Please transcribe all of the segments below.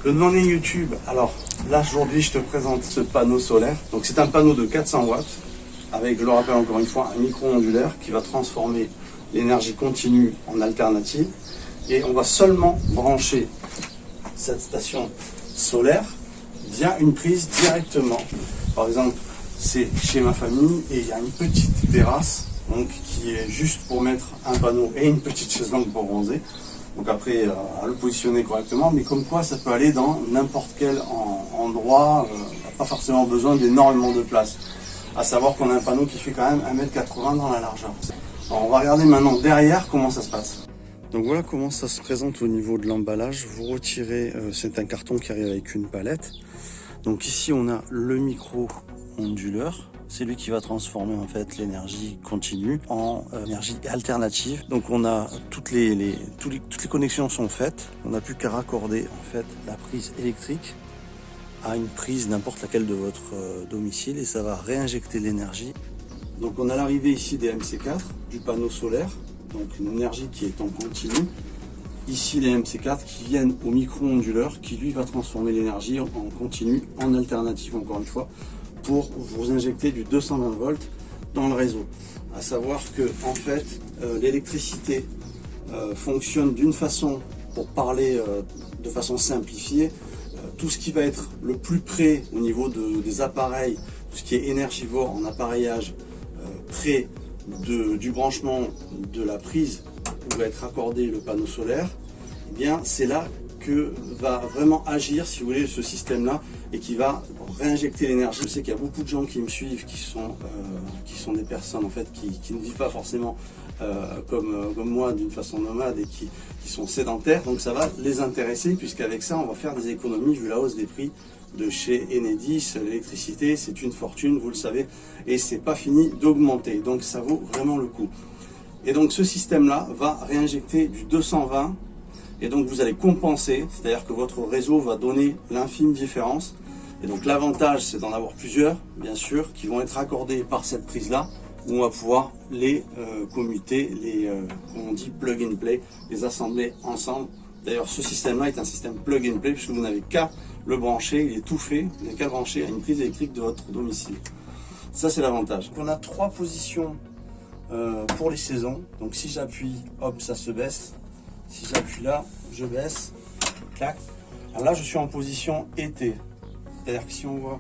Good morning YouTube. Alors là aujourd'hui je te présente ce panneau solaire. Donc c'est un panneau de 400 watts avec, je le rappelle encore une fois, un micro-ondulaire qui va transformer l'énergie continue en alternative. Et on va seulement brancher cette station solaire via une prise directement. Par exemple, c'est chez ma famille et il y a une petite terrasse donc, qui est juste pour mettre un panneau et une petite chaise longue pour bronzer. Donc après, à le positionner correctement, mais comme quoi ça peut aller dans n'importe quel endroit, pas forcément besoin d'énormément de place. À savoir qu'on a un panneau qui fait quand même 1,80 m dans la largeur. Alors on va regarder maintenant derrière comment ça se passe. Donc voilà comment ça se présente au niveau de l'emballage. Vous retirez, c'est un carton qui arrive avec une palette. Donc ici on a le micro-onduleur. C'est lui qui va transformer en fait l'énergie continue en énergie alternative. Donc on a toutes les connexions sont faites. On n'a plus qu'à raccorder en fait la prise électrique à une prise n'importe laquelle de votre domicile et ça va réinjecter l'énergie. Donc on a l'arrivée ici des MC4 du panneau solaire, donc une énergie qui est en continu. Ici les MC4 qui viennent au micro-onduleur qui lui va transformer l'énergie en continu en alternative encore une fois, pour vous injecter du 220 volts dans le réseau. À savoir que en fait l'électricité fonctionne d'une façon, pour parler de façon simplifiée, tout ce qui va être le plus près au niveau des appareils, tout ce qui est énergivore en appareillage près du branchement de la prise où va être accordé le panneau solaire, eh bien c'est là que va vraiment agir, si vous voulez, ce système-là et qui va réinjecter l'énergie. Je sais qu'il y a beaucoup de gens qui me suivent, qui sont des personnes en fait qui ne vivent pas forcément comme moi d'une façon nomade et qui sont sédentaires. Donc ça va les intéresser puisqu'avec ça, on va faire des économies vu la hausse des prix de chez Enedis. L'électricité, c'est une fortune, vous le savez, et c'est pas fini d'augmenter. Donc ça vaut vraiment le coup. Et donc ce système-là va réinjecter du 220. Et donc vous allez compenser, c'est-à-dire que votre réseau va donner l'infime différence. Et donc l'avantage, c'est d'en avoir plusieurs, bien sûr, qui vont être accordés par cette prise-là, où on va pouvoir les commuter, comme on dit, plug and play, les assembler ensemble. D'ailleurs, ce système-là est un système plug and play, puisque vous n'avez qu'à le brancher, il est tout fait, vous n'avez qu'à le brancher à une prise électrique de votre domicile. Ça, c'est l'avantage. On a 3 positions pour les saisons. Donc si j'appuie, hop, ça se baisse. Si j'appuie là, je baisse, clac. Alors là, je suis en position été. C'est-à-dire que si on voit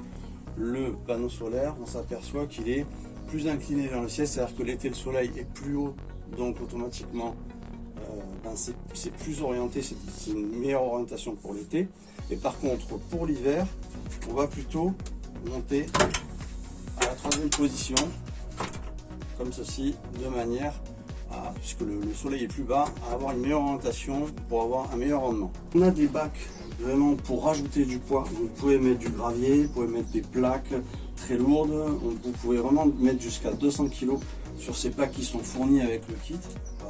le panneau solaire, on s'aperçoit qu'il est plus incliné vers le ciel. C'est-à-dire que l'été, le soleil est plus haut. Donc automatiquement, c'est plus orienté, c'est une meilleure orientation pour l'été. Et par contre, pour l'hiver, on va plutôt monter à la 3e position, comme ceci, de manière puisque le soleil est plus bas, à avoir une meilleure orientation pour avoir un meilleur rendement. On a des bacs vraiment pour rajouter du poids. Vous pouvez mettre du gravier, vous pouvez mettre des plaques très lourdes, vous pouvez vraiment mettre jusqu'à 200 kg sur ces bacs qui sont fournis avec le kit.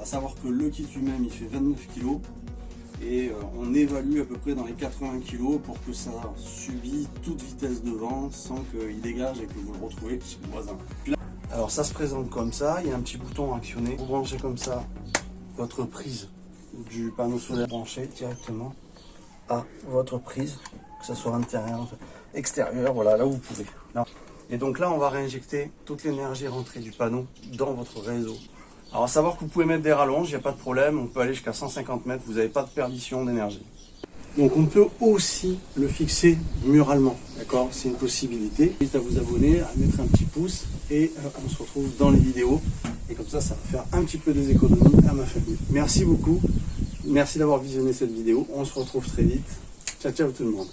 À savoir que le kit lui-même il fait 29 kg et on évalue à peu près dans les 80 kg pour que ça subit toute vitesse de vent sans qu'il dégage et que vous le retrouvez chez le voisin. Alors ça se présente comme ça, il y a un petit bouton à actionner. Vous branchez comme ça votre prise du panneau solaire branché directement à votre prise, que ce soit intérieur, extérieur, voilà, là où vous pouvez. Là. Et donc là, on va réinjecter toute l'énergie rentrée du panneau dans votre réseau. Alors à savoir que vous pouvez mettre des rallonges, il n'y a pas de problème, on peut aller jusqu'à 150 mètres, vous n'avez pas de perdition d'énergie. Donc on peut aussi le fixer muralement, d'accord? C'est une possibilité. N'hésitez à vous abonner, à mettre un petit pouce et on se retrouve dans les vidéos. Et comme ça, ça va faire un petit peu des économies à ma famille. Merci beaucoup, merci d'avoir visionné cette vidéo. On se retrouve très vite. Ciao, ciao tout le monde.